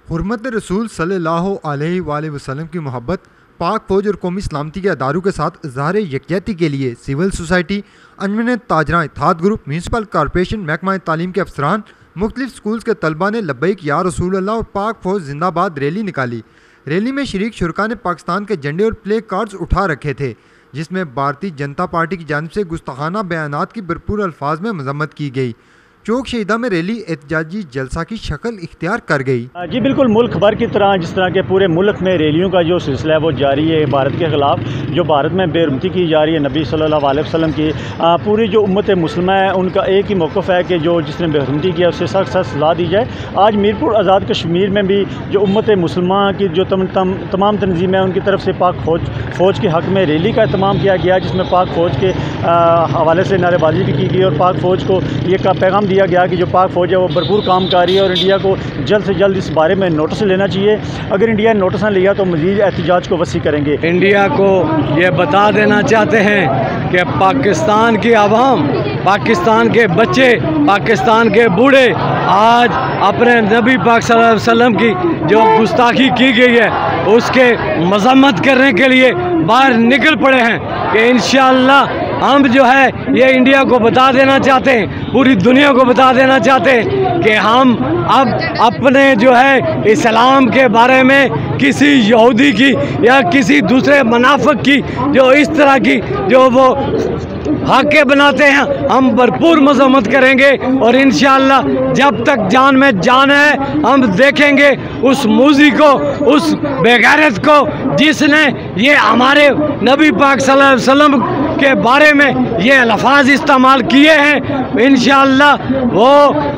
हुर्मत रसूल सल्लल्लाहु अलैहि वसल्लम की मोहब्बत, पाक फौज और कौमी सलामती के अदारों के साथ इज़हार यकजहती के लिए सिविल सोसाइटी, अंजुमन ताजरा इत्तेहाद ग्रुप, म्यूनसिपल कॉरपोरेशन, महकमा तालीम के अफसरान, मुख्तलिफ स्कूल्स के तलबा ने लब्बैक या रसूल अल्लाह और पाक फौज जिंदाबाद रैली निकाली। रैली में शरीक शुरका ने पाकिस्तान के झंडे और प्ले कार्ड्स उठा रखे थे, जिसमें भारतीय जनता पार्टी की जानिब से गुस्ताखाना बयानात की भरपूर अल्फाज में मजम्मत की गई। चौक शहीदा में रैली एहतजाजी जलसा की शक्ल इख्तियार कर गई। जी बिल्कुल, मुल्क भर की तरह जिस तरह के पूरे मुल्क में रैलियों का जो सिलसिला है वो जारी है। भारत के ख़िलाफ़ जो भारत में बेरुमती की जा रही है नबी सल्लल्लाहु अलैहि वसल्लम की, पूरी जो उम्मत मुस्लिमा है उनका एक ही मौक़िफ़ है कि जो जिसने बेरुमती किया उससे सख्त सख्त सज़ा दी जाए। आज मीरपुर आज़ाद कश्मीर में भी जो उम्मत मुस्लिमा की जो तमाम तंजीमें हैं उनकी तरफ से पाक फ़ौज के हक़ में रैली का एहतमाम किया गया, जिसमें पाक फ़ौज के हवाले से नारेबाजी भी की गई और पाक फ़ौज को ये का पैगाम दिया गया कि जो पाक फ़ौज है वो भरपूर काम कर रही है और इंडिया को जल्द से जल्द इस बारे में नोटिस लेना चाहिए। अगर इंडिया ने नोटिस न लिया तो मज़ीद एहतजाज को वसी करेंगे। इंडिया को ये बता देना चाहते हैं कि पाकिस्तान की आवाम, पाकिस्तान के बच्चे, पाकिस्तान के बूढ़े आज अपने नबी पाक सल्लल्लाहु अलैहि वसल्लम की जो गुस्ताखी की गई है उसके मजम्मत करने के लिए बाहर निकल पड़े हैं कि इंशाअल्लाह हम जो है ये इंडिया को बता देना चाहते हैं, पूरी दुनिया को बता देना चाहते हैं कि हम अब अपने जो है इस्लाम के बारे में किसी यहूदी की या किसी दूसरे मुनाफिक की जो इस तरह की जो वो हाके बनाते हैं हम भरपूर मजम्मत करेंगे और इंशाअल्लाह जब तक जान में जान है हम देखेंगे उस मूजी को, उस बेगैरत को जिसने ये हमारे नबी पाक सल्लल्लाहु अलैहि वसल्लम के बारे में ये अल्फाज इस्तेमाल किए हैं। इंशाअल्लाह वो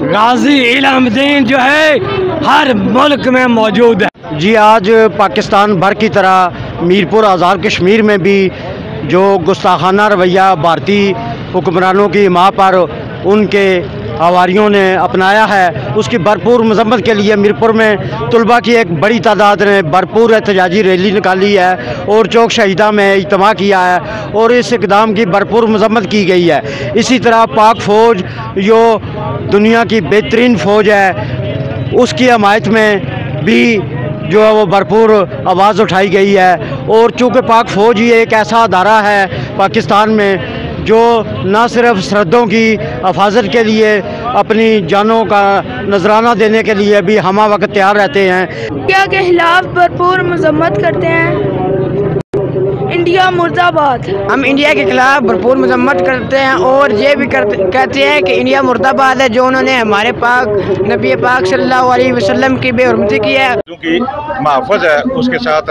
गाजी इल्मुद्दीन जो है हर मुल्क में मौजूद है। जी आज पाकिस्तान भर की तरह मीरपुर आज़ाद कश्मीर में भी जो गुस्ताखाना रवैया भारतीय हुक्मरानों की माँ पर उनके हवारियों ने अपनाया है उसकी भरपूर मजम्मत के लिए मीरपुर में तलबा की एक बड़ी तादाद ने भरपूर एहतजाजी रैली निकाली है और चौक शहीदा में इज्तिमा किया है और इस इक़दाम की भरपूर मजम्मत की गई है। इसी तरह पाक फ़ौज जो दुनिया की बेहतरीन फ़ौज है उसकी हमायत में भी जो है वो भरपूर आवाज़ उठाई गई है और चूँकि पाक फ़ौज ही एक ऐसा अदारा है पाकिस्तान में जो न सिर्फ सरहदों की हिफाजत के लिए अपनी जानों का नजराना देने के लिए भी हमा वक्त तैयार रहते हैं। इंडिया के खिलाफ भरपूर मजम्मत करते हैं। इंडिया मुर्दाबाद। हम इंडिया के खिलाफ भरपूर मजम्मत करते हैं और ये भी कहते हैं कि इंडिया मुर्दाबाद है जो उन्होंने हमारे पाक नबी पाक सल्लल्लाहु अलैहि वसल्लम की बेहुरमती की है। क्योंकि महफूज है उसके साथ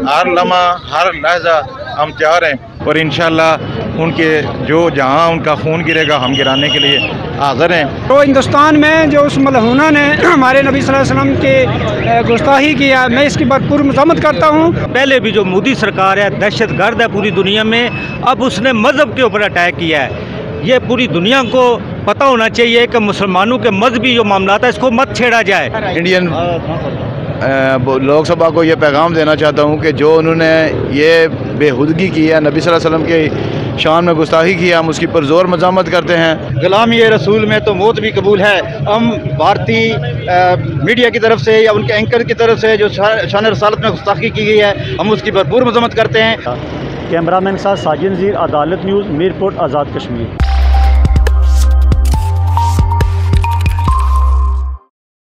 हर लम्हा हर लहजा हम तैयार हैं और इंशाअल्लाह उनके जो जहाँ उनका खून गिरेगा हम गिराने के लिए हाज़िर हैं। तो हिंदुस्तान में जो उस मलहूना ने हमारे नबी सल्लल्लाहु अलैहि वसल्लम के गुस्ताखी किया, मैं इसकी भरपूर मजम्मत करता हूँ। पहले भी जो मोदी सरकार है दहशतगर्द है पूरी दुनिया में, अब उसने मज़हब के ऊपर अटैक किया है। ये पूरी दुनिया को पता होना चाहिए कि मुसलमानों के मजहबी जो मामला है इसको मत छेड़ा जाए। इंडियन लोकसभा को ये पैगाम देना चाहता हूँ कि जो उन्होंने ये बेहुदगी की है, नबी सल्लल्लाहु अलैहि वसल्लम के शान में गुस्ताखी की है, हम उसकी पुरज़ोर मज़ामत करते हैं। गुलामी रसूल में तो मौत भी कबूल है। हम भारतीय मीडिया की तरफ से या उनके एंकर की तरफ से जो शान रसालत में गुस्ताखी की गई है हम उसकी भरपूर मज़ामत करते हैं। कैमरामैन के साथ साजिद नज़ीर, अदालत न्यूज़, मीरपुर आज़ाद कश्मीर।